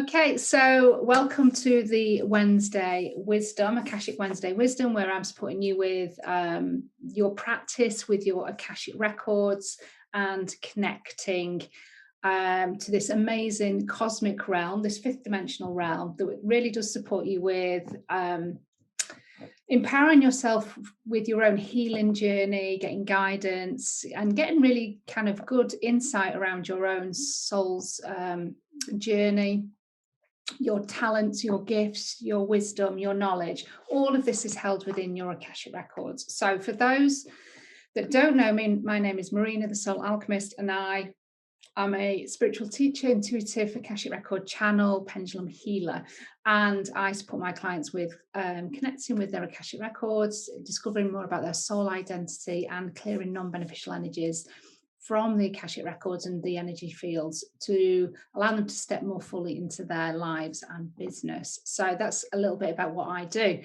Okay, so welcome to the Wednesday Wisdom, Akashic Wednesday Wisdom, where I'm supporting you with your practice with your Akashic records and connecting to this amazing cosmic realm, this fifth dimensional realm that really does support you with empowering yourself with your own healing journey, getting guidance and getting really kind of good insight around your own soul's journey, your talents, your gifts, your wisdom, your knowledge. All of this is held within your Akashic records. So for those that don't know me, my name is Marina, the Soul Alchemist, and I'm a spiritual teacher, intuitive Akashic record channel, pendulum healer, and I support my clients with connecting with their Akashic records, discovering more about their soul identity and clearing non-beneficial energies from the Akashic records and the energy fields to allow them to step more fully into their lives and business. So that's a little bit about what I do.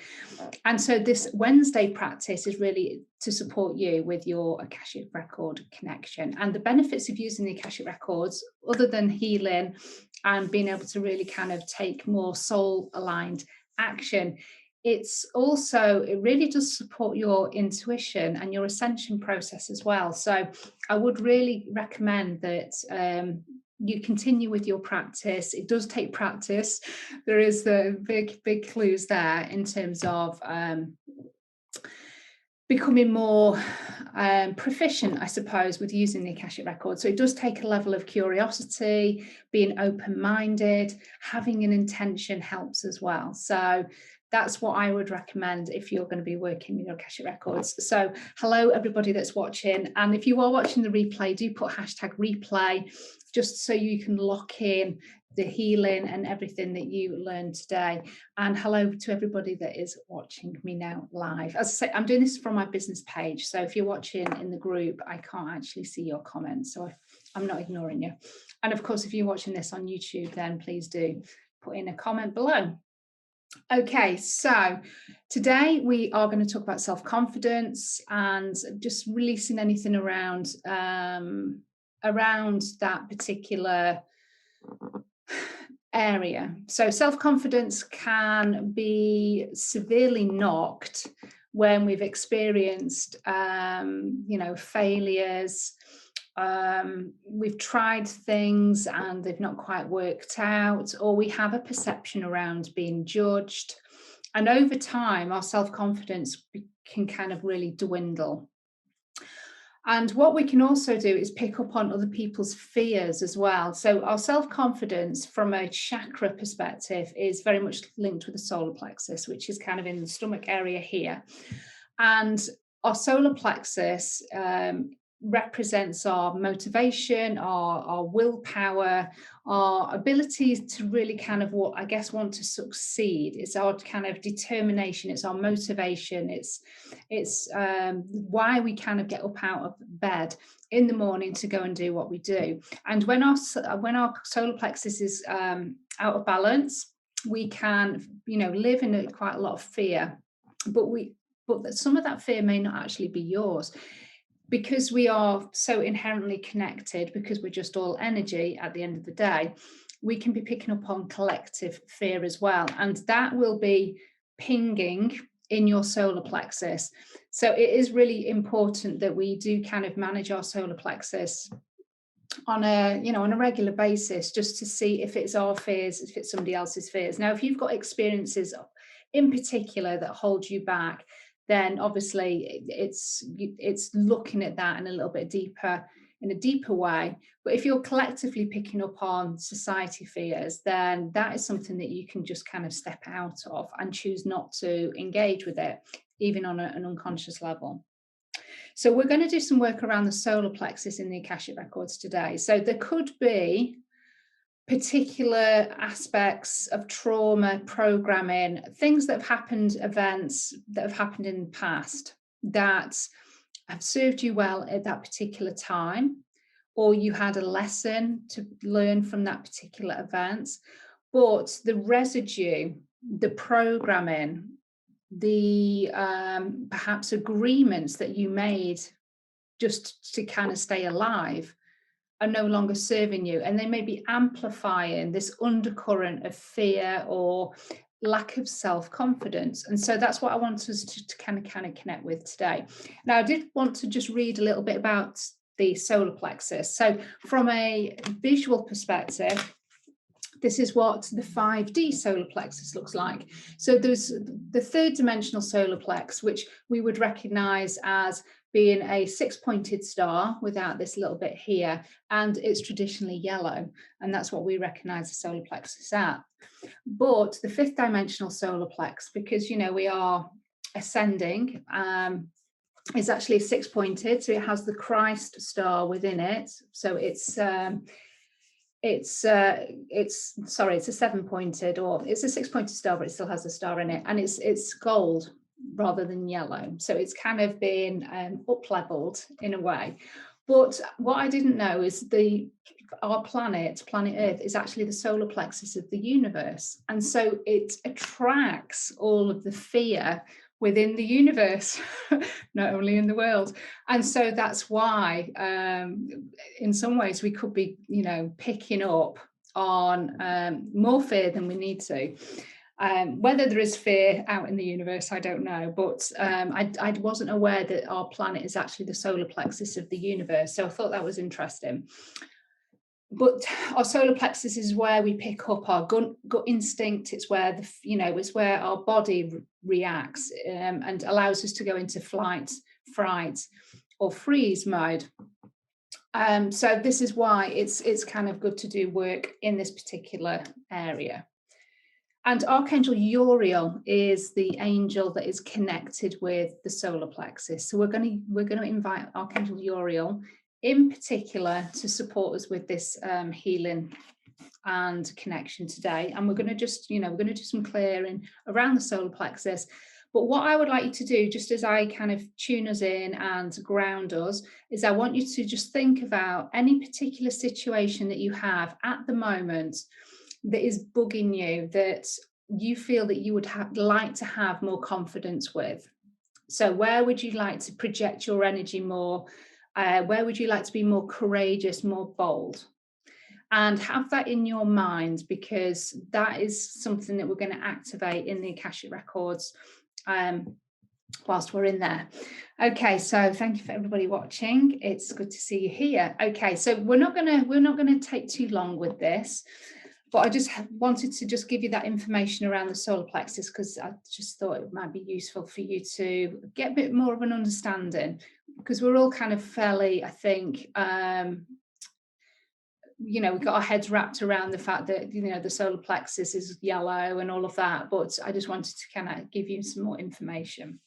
And so this Wednesday practice is really to support you with your Akashic record connection and the benefits of using the Akashic records, other than healing and being able to really kind of take more soul aligned action. It's also, it really does support your intuition and your ascension process as well. So I would really recommend that you continue with your practice. It does take practice. There is the big clues there in terms of becoming more proficient, I suppose, with using the Akashic record. So it does take a level of curiosity, being open-minded, having an intention helps as well. So that's what I would recommend if you're going to be working with your Akashic records. So hello, everybody that's watching. And if you are watching the replay, do put hashtag replay, just so you can lock in the healing and everything that you learned today. And hello to everybody that is watching me now live. As I say, I'm doing this from my business page. So if you're watching in the group, I can't actually see your comments. So I'm not ignoring you. And of course, if you're watching this on YouTube, then please do put in a comment below. Okay, so today we are going to talk about self-confidence and just releasing anything around that particular area. So self-confidence can be severely knocked when we've experienced failures. We've tried things and they've not quite worked out, or we have a perception around being judged. And over time, our self-confidence can kind of really dwindle. And what we can also do is pick up on other people's fears as well. So our self-confidence from a chakra perspective is very much linked with the solar plexus, which is kind of in the stomach area here. And our solar plexus represents our motivation, our willpower, our ability to really kind of want to succeed. It's our kind of determination, it's our motivation, it's why we kind of get up out of bed in the morning to go and do what we do. And when our solar plexus is out of balance, we can live in quite a lot of fear, but some of that fear may not actually be yours. Because we are so inherently connected, because we're just all energy at the end of the day, we can be picking up on collective fear as well. And that will be pinging in your solar plexus. So it is really important that we do kind of manage our solar plexus on a regular basis, just to see if it's our fears, if it's somebody else's fears. Now, if you've got experiences in particular that hold you back, then obviously it's looking at that in a deeper way. But if you're collectively picking up on society fears, then that is something that you can just kind of step out of and choose not to engage with it, even on an unconscious level. So we're going to do some work around the solar plexus in the Akashic records today. So there could be particular aspects of trauma, programming, things that have happened, events that have happened in the past that have served you well at that particular time, or you had a lesson to learn from that particular event. But the residue, the programming, the perhaps agreements that you made just to kind of stay alive are no longer serving you, and they may be amplifying this undercurrent of fear or lack of self-confidence. And so that's what I want us to kind of connect with today. Now, I did want to just read a little bit about the solar plexus. So from a visual perspective, this is what the 5D solar plexus looks like. So there's the third dimensional solar plex, which we would recognize as being a 6-pointed star without this little bit here, and it's traditionally yellow, and that's what we recognize the solar plexus at. But the 5th dimensional solar plex, because we are ascending, is actually 6-pointed, so it has the Christ star within it. So it's a 7-pointed, or it's a 6-pointed star, but it still has a star in it, and it's gold rather than yellow. So it's kind of been up-leveled in a way. But what I didn't know is our planet Earth, is actually the solar plexus of the universe. And so it attracts all of the fear within the universe, not only in the world. And so that's why, in some ways, we could be, picking up on more fear than we need to. Whether there is fear out in the universe, I don't know, but I wasn't aware that our planet is actually the solar plexus of the universe. So I thought that was interesting. But our solar plexus is where we pick up our gut instinct. It's where it's where our body reacts and allows us to go into flight, fright, or freeze mode. So this is why it's kind of good to do work in this particular area. And Archangel Uriel is the angel that is connected with the solar plexus. So we're going to invite Archangel Uriel in particular to support us with this healing and connection today. And we're going to just, we're going to do some clearing around the solar plexus. But what I would like you to do, just as I kind of tune us in and ground us, is I want you to just think about any particular situation that you have at the moment that is bugging you, that you feel that you would like to have more confidence with. So where would you like to project your energy more? Where would you like to be more courageous, more bold? And have that in your mind, because that is something that we're going to activate in the Akashic Records whilst we're in there. Okay, so thank you for everybody watching. It's good to see you here. Okay, so we're not going to take too long with this, but I just wanted to just give you that information around the solar plexus, because I just thought it might be useful for you to get a bit more of an understanding, because we're all kind of fairly, I think, we've got our heads wrapped around the fact that, the solar plexus is yellow and all of that, but I just wanted to kind of give you some more information.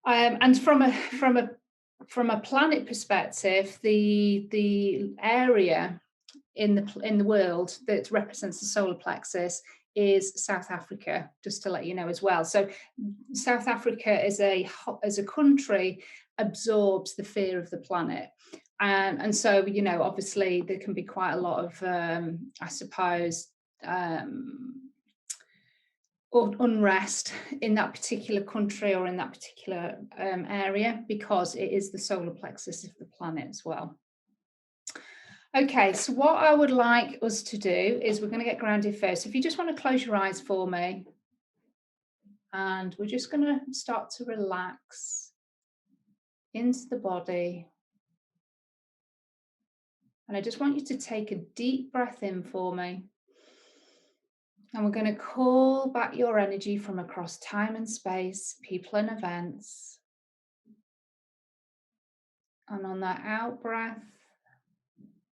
And from a planet perspective, the area in the world that represents the solar plexus is South Africa, just to let you know as well. So South Africa as a country absorbs the fear of the planet. And so, obviously there can be quite a lot of, I suppose, unrest in that particular country or in that particular area, because it is the solar plexus of the planet as well. Okay, so what I would like us to do is we're going to get grounded first. If you just want to close your eyes for me, and we're just going to start to relax into the body. And I just want you to take a deep breath in for me. And we're going to call back your energy from across time and space, people and events. And on that out breath,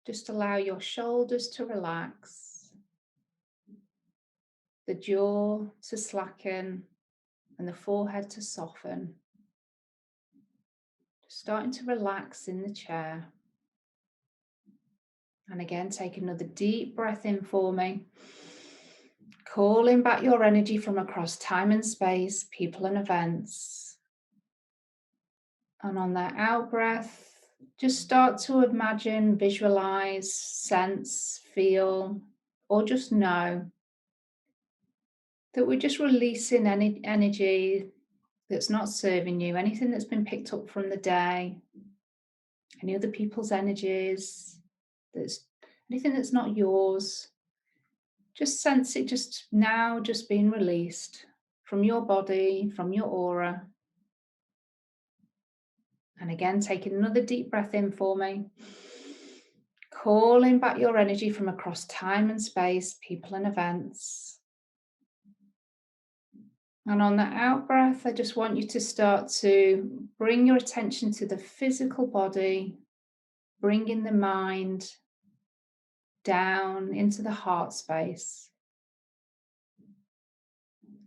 just allow your shoulders to relax, the jaw to slacken, and the forehead to soften. Just starting to relax in the chair. And again, take another deep breath in for me. Calling back your energy from across time and space, people and events. And on that out breath, just start to imagine, visualize, sense, feel, or just know that we're just releasing any energy that's not serving you, anything that's been picked up from the day, any other people's energies, that's anything that's not yours. Just sense it just now, just being released from your body, from your aura. And again, taking another deep breath in for me. Calling back your energy from across time and space, people and events. And on that out breath, I just want you to start to bring your attention to the physical body, bringing the mind down into the heart space.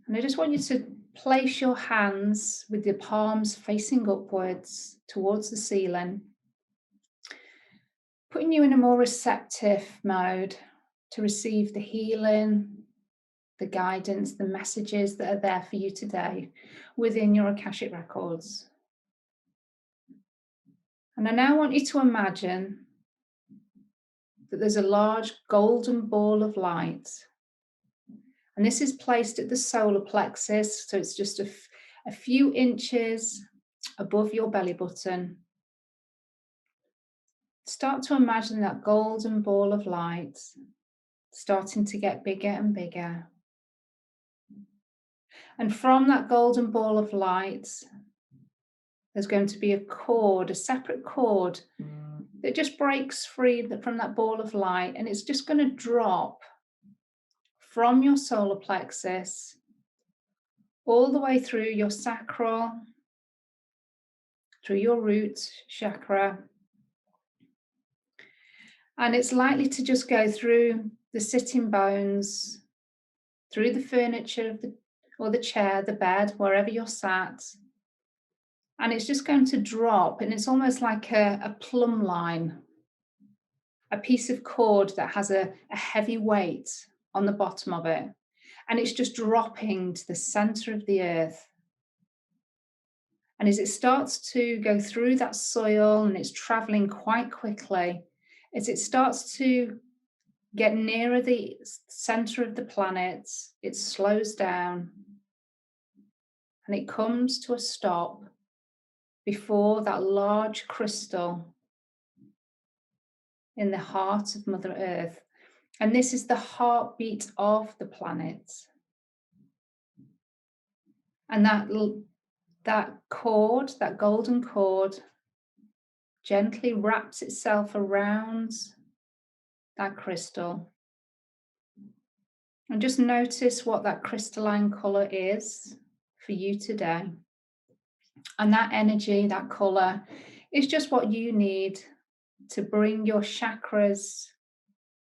And I just want you to place your hands with your palms facing upwards towards the ceiling, putting you in a more receptive mode to receive the healing, the guidance, the messages that are there for you today within your Akashic Records. And I now want you to imagine that there's a large golden ball of light. And this is placed at the solar plexus, so it's just a few inches above your belly button. Start to imagine that golden ball of light starting to get bigger and bigger. And from that golden ball of light, there's going to be a cord, a separate cord that just breaks free from that ball of light, and it's just going to drop from your solar plexus all the way through your sacral, through your root chakra. And it's likely to just go through the sitting bones, through the furniture or the chair, the bed, wherever you're sat. And it's just going to drop, and it's almost like a plumb line, a piece of cord that has a heavy weight on the bottom of it. And it's just dropping to the center of the earth. And as it starts to go through that soil, and it's traveling quite quickly, as it starts to get nearer the center of the planet, it slows down and it comes to a stop before that large crystal in the heart of Mother Earth. And this is the heartbeat of the planet. And that cord, that golden cord, gently wraps itself around that crystal. And just notice what that crystalline color is for you today. And that energy, that color, is just what you need to bring your chakras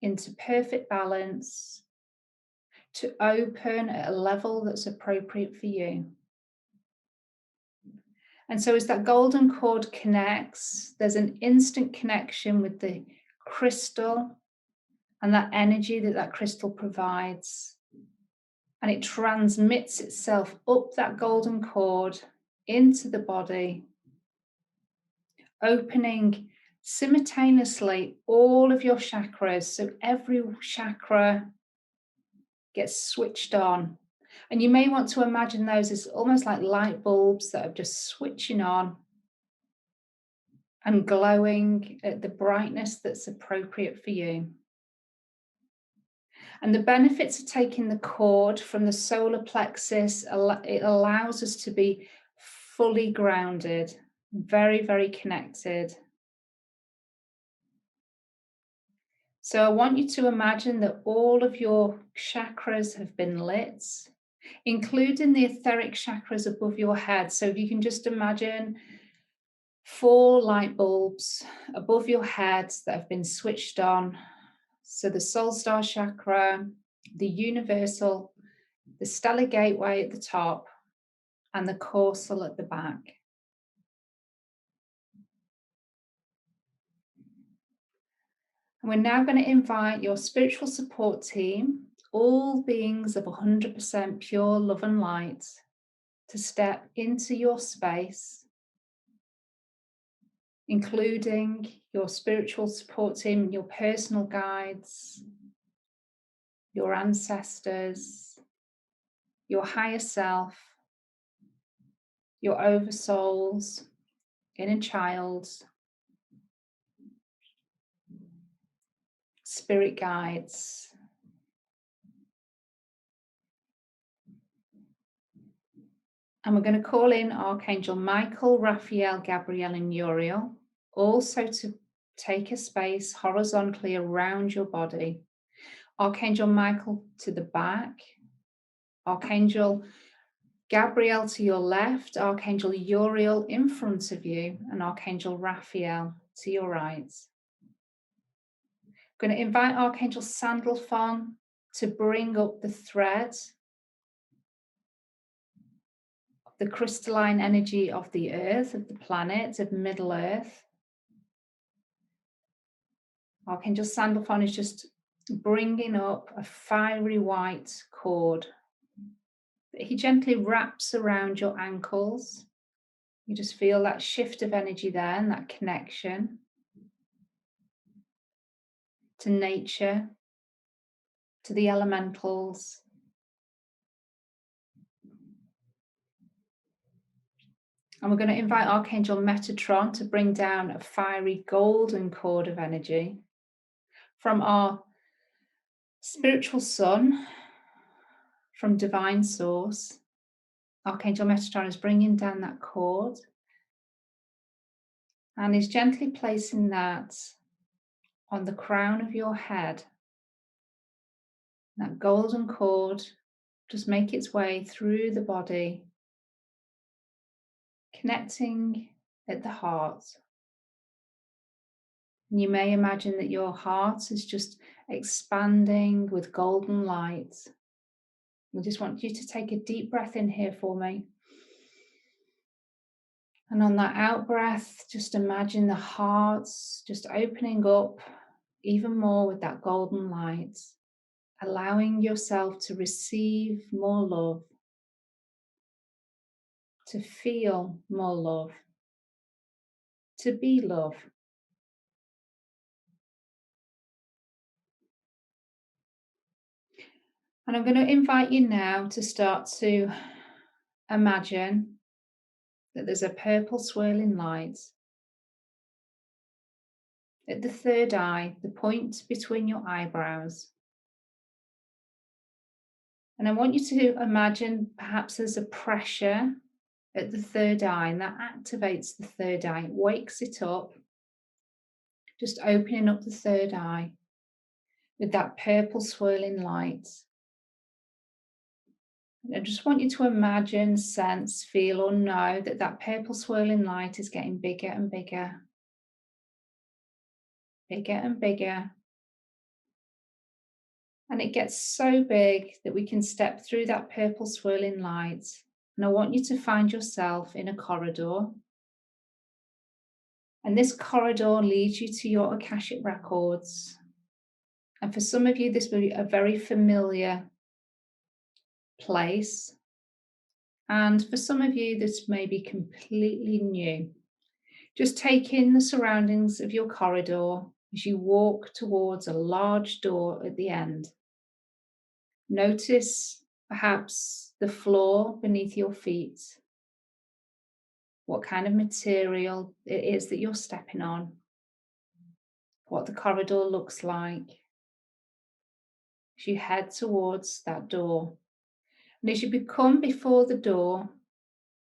into perfect balance, to open at a level that's appropriate for you. And so as that golden cord connects, there's an instant connection with the crystal and that energy that that crystal provides. And it transmits itself up that golden cord into the body, opening simultaneously all of your chakras. So every chakra gets switched on. And you may want to imagine those as almost like light bulbs that are just switching on and glowing at the brightness that's appropriate for you. And the benefits of taking the cord from the solar plexus, it allows us to be fully grounded, very, very connected. So I want you to imagine that all of your chakras have been lit, including the etheric chakras above your head. So if you can just imagine 4 light bulbs above your head that have been switched on. So the soul star chakra, the universal, the stellar gateway at the top, and the causal at the back. And we're now going to invite your spiritual support team, all beings of 100% pure love and light, to step into your space, including your spiritual support team, your personal guides, your ancestors, your higher self, your oversouls, inner child, spirit guides. And we're going to call in Archangel Michael, Raphael, Gabriel, and Uriel, also to take a space horizontally around your body. Archangel Michael to the back, Archangel Gabriel to your left, Archangel Uriel in front of you, and Archangel Raphael to your right. I'm going to invite Archangel Sandalphon to bring up the thread, the crystalline energy of the earth, of the planet, of Middle Earth. Archangel Sandalphon is just bringing up a fiery white cord that he gently wraps around your ankles. You just feel that shift of energy there and that connection to nature, to the elementals. And we're going to invite Archangel Metatron to bring down a fiery golden cord of energy from our spiritual sun, from divine source. Archangel Metatron is bringing down that cord and is gently placing that on the crown of your head. That golden cord just make its way through the body, connecting at the heart. And you may imagine that your heart is just expanding with golden light. I just want you to take a deep breath in here for me. And on that out breath, just imagine the heart just opening up even more with that golden light, allowing yourself to receive more love, to feel more love, to be love. And I'm going to invite you now to start to imagine that there's a purple swirling light at the third eye, the point between your eyebrows. And I want you to imagine perhaps there's a pressure at the third eye, and that activates the third eye, it wakes it up, just opening up the third eye with that purple swirling light. I just want you to imagine, sense, feel, or know that that purple swirling light is getting bigger and bigger, bigger and bigger. And it gets so big that we can step through that purple swirling light. And I want you to find yourself in a corridor. And this corridor leads you to your Akashic Records. And for some of you, this will be a very familiar place. And for some of you, this may be completely new. Just take in the surroundings of your corridor as you walk towards a large door at the end. Notice perhaps the floor beneath your feet, what kind of material it is that you're stepping on, what the corridor looks like as you head towards that door. And as you come before the door,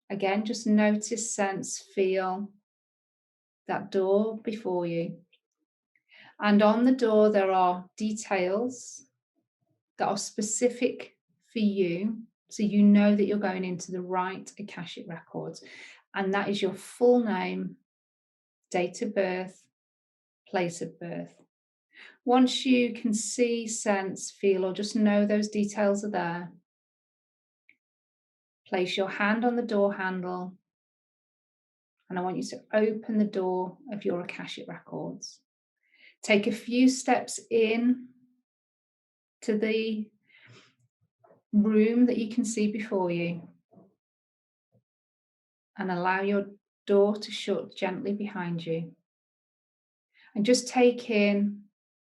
again, just notice, sense, feel that door before you. And on the door, there are details that are specific for you, so you know that you're going into the right Akashic Records. And that is your full name, date of birth, place of birth. Once you can see, sense, feel, or just know those details are there, place your hand on the door handle, and I want you to open the door of your Akashic Records. Take a few steps in to the room that you can see before you, and allow your door to shut gently behind you. And just take in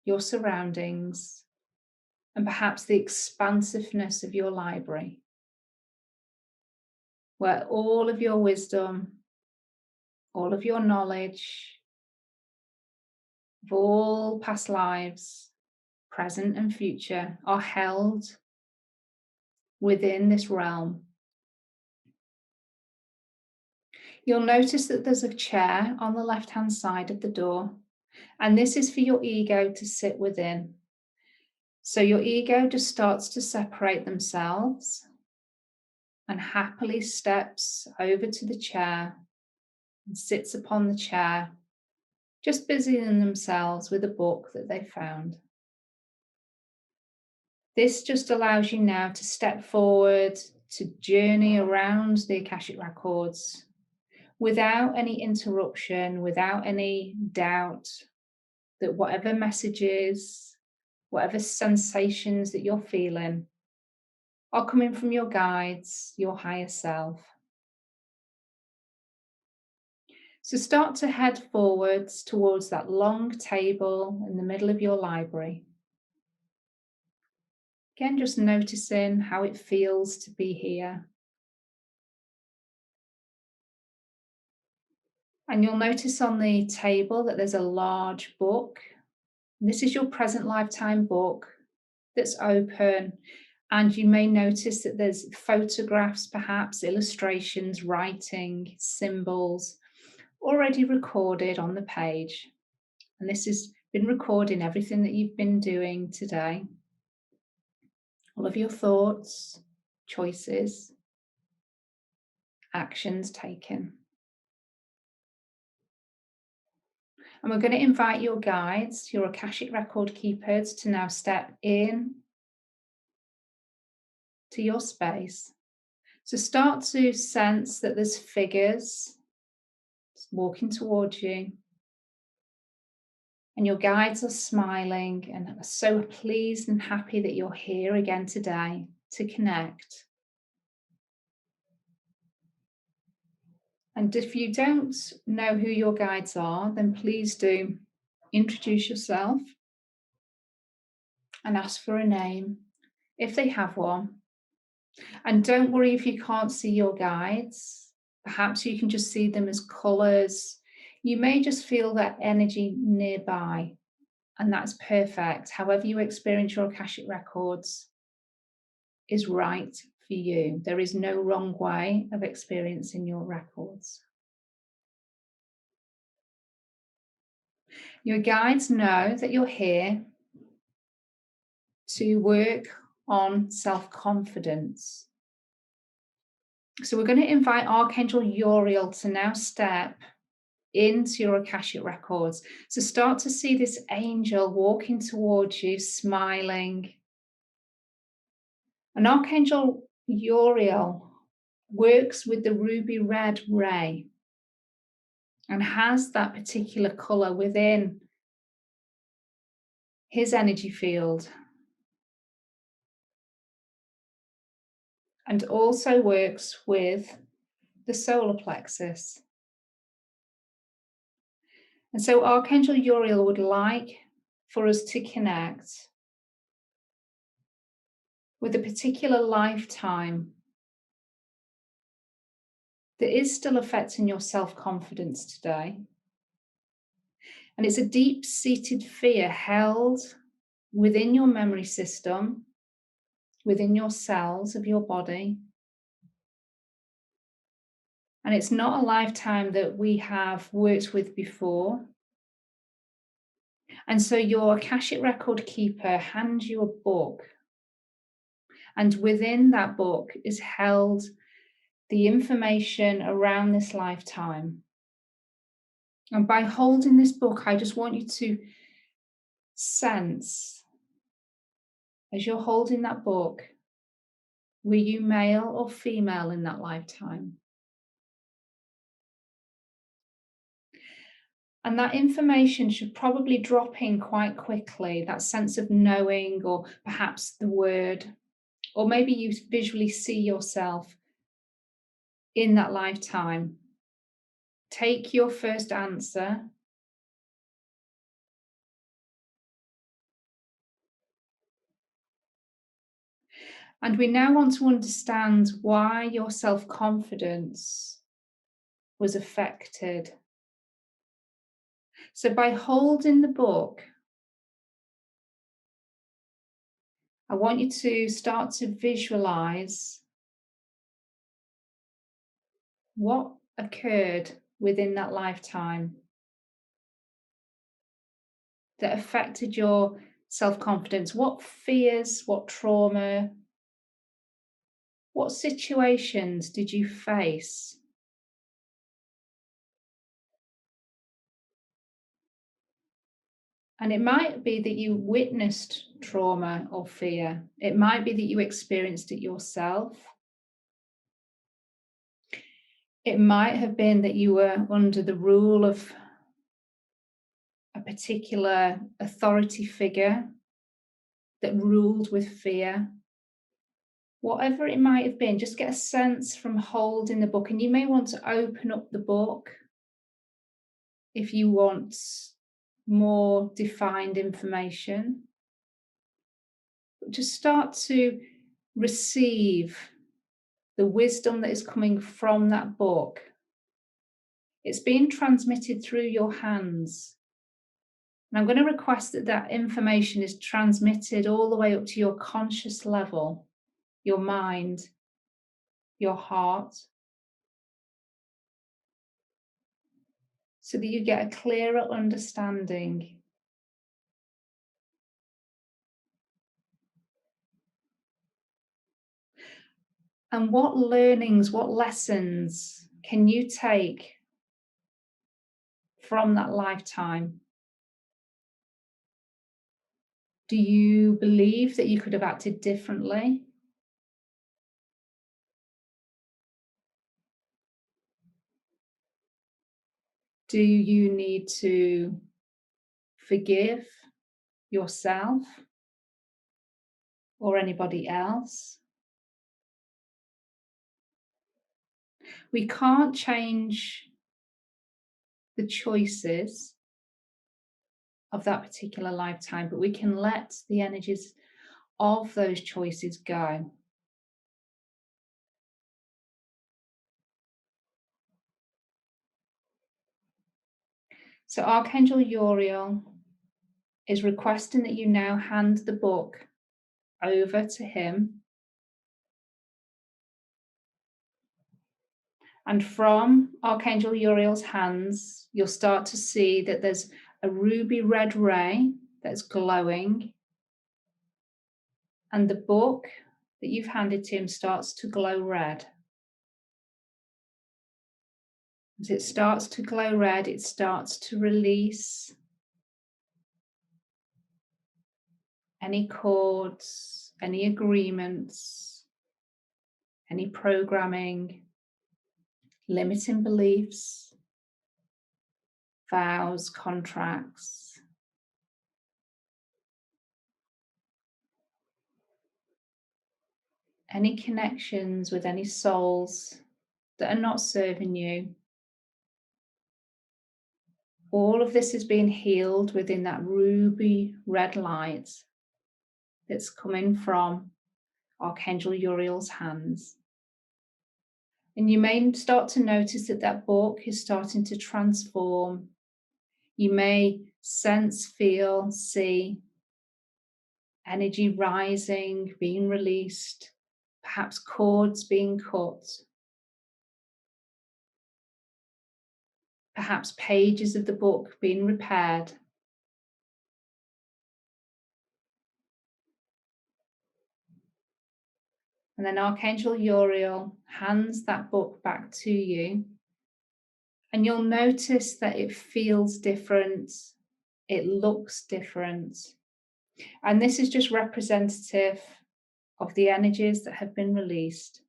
your surroundings and perhaps the expansiveness of your library, where all of your wisdom, all of your knowledge of all past lives present and future, are held within this realm. You'll notice that there's a chair on the left-hand side of the door, and this is for your ego to sit within. So your ego just starts to separate themselves and happily steps over to the chair and sits upon the chair, just busying themselves with a book that they found. This just allows you now to step forward, to journey around the Akashic Records without any interruption, without any doubt that whatever messages, whatever sensations that you're feeling are coming from your guides, your higher self. So start to head forwards towards that long table in the middle of your library. Again, just noticing how it feels to be here. And you'll notice on the table that there's a large book. This is your present lifetime book that's open. And you may notice that there's photographs, perhaps illustrations, writing, symbols already recorded on the page. And this has been recording everything that you've been doing today. All of your thoughts, choices, actions taken. And we're going to invite your guides, your Akashic Record keepers, to now step in to your space. So start to sense that there's figures walking towards you. And your guides are smiling and are so pleased and happy that you're here again today to connect. And if you don't know who your guides are, then please do introduce yourself and ask for a name if they have one. And don't worry if you can't see your guides. Perhaps you can just see them as colours. You may just feel that energy nearby, and that's perfect. However you experience your Akashic Records is right for you. There is no wrong way of experiencing your records. Your guides know that you're here to work on self-confidence. So we're going to invite Archangel Uriel to now step into your Akashic Records. So start to see this angel walking towards you, smiling. And Archangel Uriel works with the ruby red ray and has that particular colour within his energy field. And also works with the solar plexus. And so Archangel Uriel would like for us to connect with a particular lifetime that is still affecting your self-confidence today. And it's a deep-seated fear held within your memory system, within your cells of your body. And it's not a lifetime that we have worked with before. And so your Akashic Record keeper hands you a book. And within that book is held the information around this lifetime. And by holding this book, I just want you to sense, as you're holding that book, were you male or female in that lifetime? And that information should probably drop in quite quickly, that sense of knowing, or perhaps the word, or maybe you visually see yourself in that lifetime. Take your first answer. And we now want to understand why your self-confidence was affected. So by holding the book, I want you to start to visualize what occurred within that lifetime that affected your self-confidence. What fears, what trauma, what situations did you face? And it might be that you witnessed trauma or fear. It might be that you experienced it yourself. It might have been that you were under the rule of a particular authority figure that ruled with fear. Whatever it might have been, just get a sense from holding the book. And you may want to open up the book if you want more defined information. But just start to receive the wisdom that is coming from that book. It's being transmitted through your hands. And I'm going to request that that information is transmitted all the way up to your conscious level, your mind, your heart, so that you get a clearer understanding. And what learnings, what lessons can you take from that lifetime? Do you believe that you could have acted differently? Do you need to forgive yourself or anybody else? We can't change the choices of that particular lifetime, but we can let the energies of those choices go. So Archangel Uriel is requesting that you now hand the book over to him. And from Archangel Uriel's hands, you'll start to see that there's a ruby red ray that's glowing. And the book that you've handed to him starts to glow red. As it starts to glow red, it starts to release any cords, any agreements, any programming, limiting beliefs, vows, contracts. Any connections with any souls that are not serving you. All of this is being healed within that ruby red light that's coming from Archangel Uriel's hands. And you may start to notice that that book is starting to transform. You may sense, feel, see energy rising, being released, perhaps cords being cut, perhaps pages of the book being repaired. And then Archangel Uriel hands that book back to you. And you'll notice that it feels different. It looks different. And this is just representative of the energies that have been released.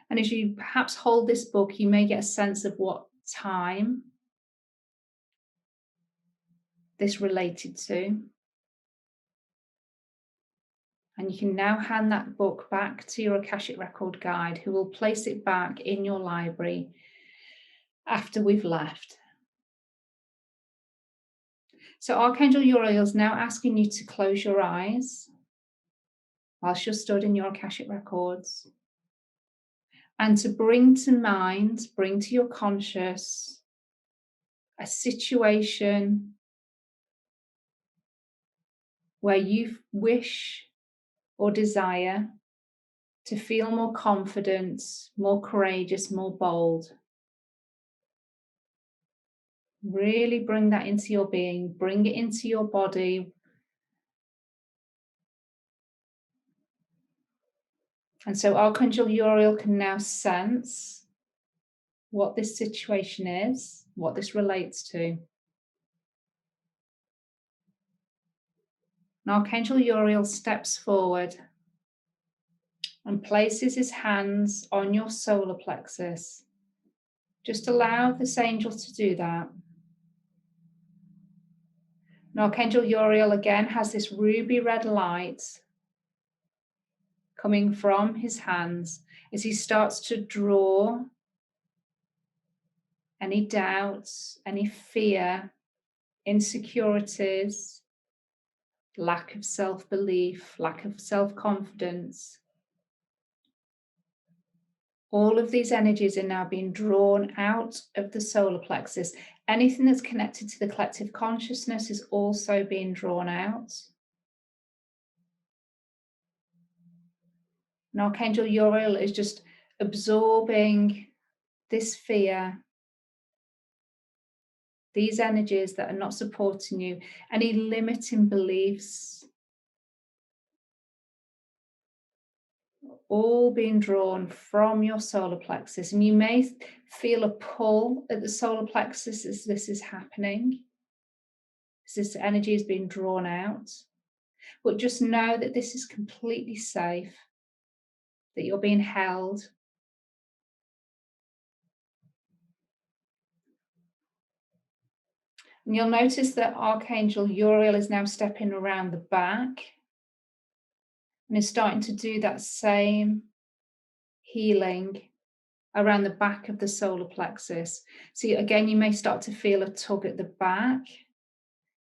And as you perhaps hold this book, you may get a sense of what time this related to. And you can now hand that book back to your Akashic Record guide, who will place it back in your library after we've left. So Archangel Uriel is now asking you to close your eyes whilst you're stood in your Akashic Records, and to bring to mind, bring to your conscious, a situation where you wish or desire to feel more confident, more courageous, more bold. Really bring that into your being, bring it into your body. And so Archangel Uriel can now sense what this situation is, what this relates to. And Archangel Uriel steps forward and places his hands on your solar plexus. Just allow this angel to do that. And Archangel Uriel again has this ruby red light coming from his hands as he starts to draw any doubts, any fear, insecurities, lack of self-belief, lack of self-confidence. All of these energies are now being drawn out of the solar plexus. Anything that's connected to the collective consciousness is also being drawn out. And Archangel Uriel is just absorbing this fear, these energies that are not supporting you, any limiting beliefs, all being drawn from your solar plexus. And you may feel a pull at the solar plexus as this is happening, as this energy is being drawn out. But just know that this is completely safe, that you're being held. And you'll notice that Archangel Uriel is now stepping around the back and is starting to do that same healing around the back of the solar plexus. So again, you may start to feel a tug at the back,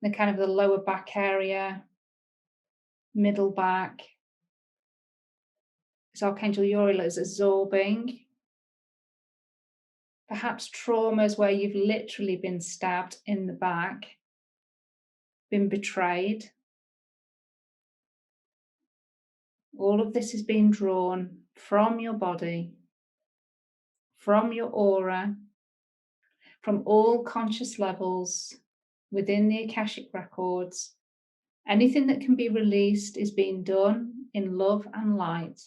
the kind of the lower back area, middle back. So Archangel Uriel is absorbing perhaps traumas where you've literally been stabbed in the back, been betrayed. All of this is being drawn from your body, from your aura, from all conscious levels within the Akashic Records. Anything that can be released is being done in love and light.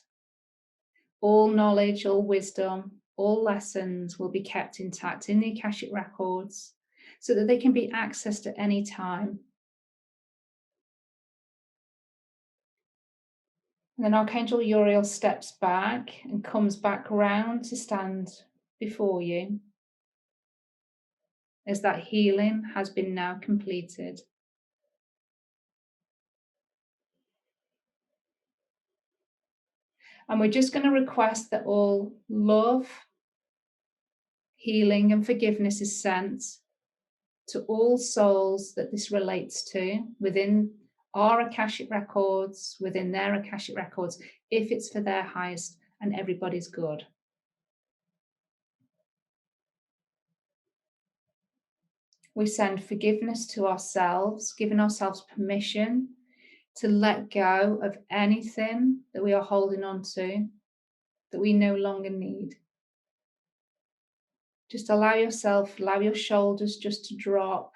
All knowledge, all wisdom, all lessons will be kept intact in the Akashic Records so that they can be accessed at any time. And then Archangel Uriel steps back and comes back round to stand before you as that healing has been now completed. And we're just going to request that all love, healing and forgiveness is sent to all souls that this relates to within our Akashic Records, within their Akashic Records, if it's for their highest and everybody's good. We send forgiveness to ourselves, giving ourselves permission to let go of anything that we are holding on to that we no longer need. Just allow your shoulders just to drop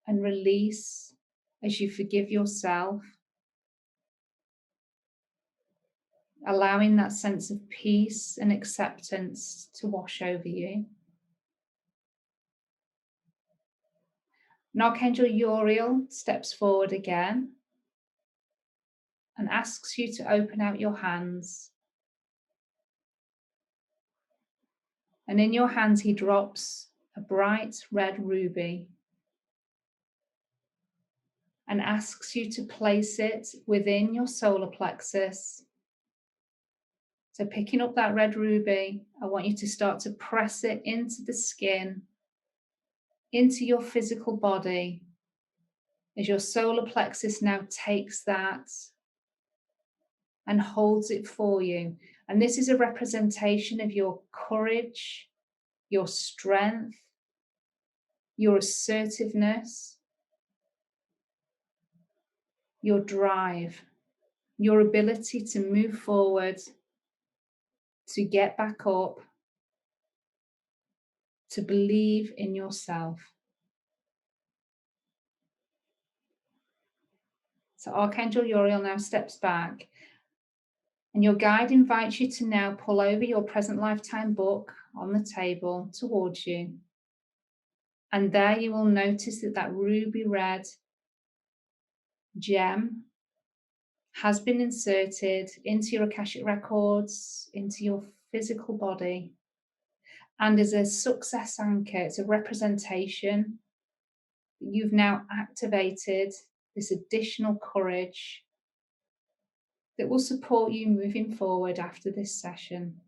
and release as you forgive yourself, allowing that sense of peace and acceptance to wash over you. And Archangel Uriel steps forward again and asks you to open out your hands. And in your hands, he drops a bright red ruby and asks you to place it within your solar plexus. So picking up that red ruby, I want you to start to press it into the skin, into your physical body, as your solar plexus now takes that and holds it for you. And this is a representation of your courage, your strength, your assertiveness, your drive. your ability to move forward, to get back up, to believe in yourself. So Archangel Uriel now steps back, and your guide invites you to now pull over your present lifetime book on the table towards you. And there you will notice that that ruby red gem has been inserted into your Akashic records, into your physical body, and as a success anchor, it's a representation that you've now activated this additional courage that will support you moving forward after this session.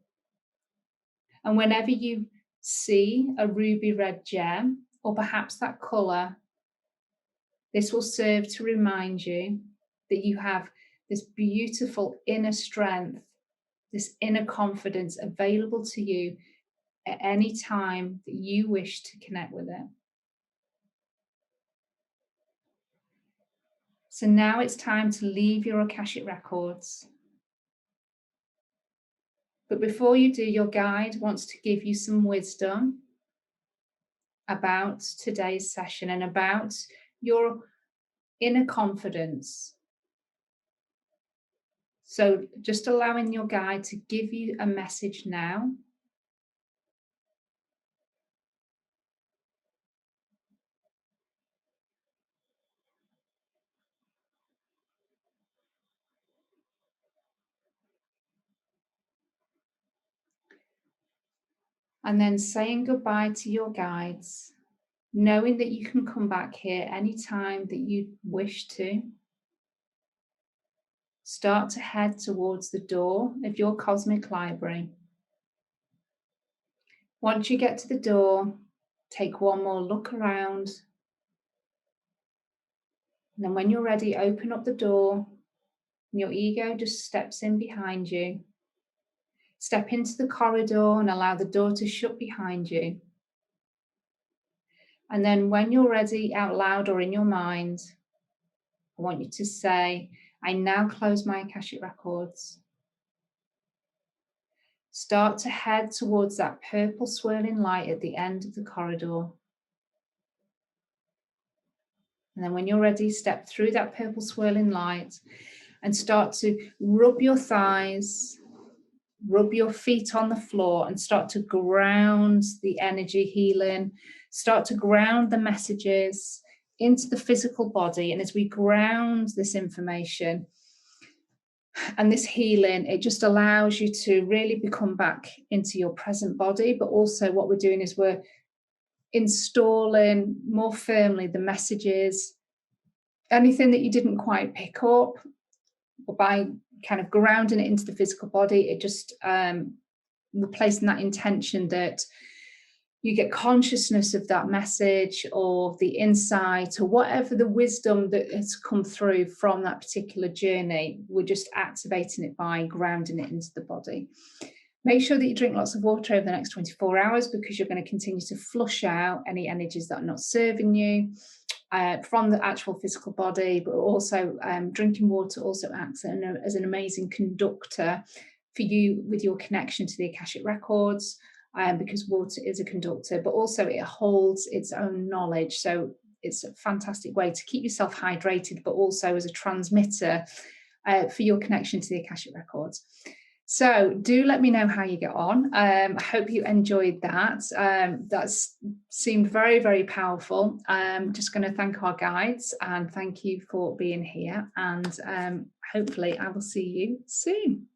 And whenever you see a ruby red gem, or perhaps that colour, this will serve to remind you that you have this beautiful inner strength, this inner confidence available to you at any time that you wish to connect with it. So now it's time to leave your Akashic records. But before you do, your guide wants to give you some wisdom about today's session and about your inner confidence. So just allowing your guide to give you a message now. And then saying goodbye to your guides, knowing that you can come back here anytime that you wish to. Start to head towards the door of your cosmic library. Once you get to the door, take one more look around. And then when you're ready, open up the door. And your ego just steps in behind you. Step into the corridor and allow the door to shut behind you. And then when you're ready, out loud or in your mind, I want you to say, I now close my Akashic records. Start to head towards that purple swirling light at the end of the corridor. And then when you're ready, step through that purple swirling light and start to rub your thighs, rub your feet on the floor and start to ground the energy healing, start to ground the messages into the physical body. And as we ground this information and this healing, it just allows you to really become back into your present body. But also what we're doing is we're installing more firmly the messages, anything that you didn't quite pick up, but by kind of grounding it into the physical body, it just replacing that intention that you get consciousness of that message or the insight or whatever the wisdom that has come through from that particular journey. We're just activating it by grounding it into the body. Make sure that you drink lots of water over the next 24 hours because you're going to continue to flush out any energies that are not serving you from the actual physical body, but also drinking water also acts as an amazing conductor for you with your connection to the Akashic records, because water is a conductor, but also it holds its own knowledge. So it's a fantastic way to keep yourself hydrated, but also as a transmitter for your connection to the Akashic records. So do let me know how you get on. I hope you enjoyed that. That seemed very, very powerful. I'm just going to thank our guides and thank you for being here. And hopefully I will see you soon.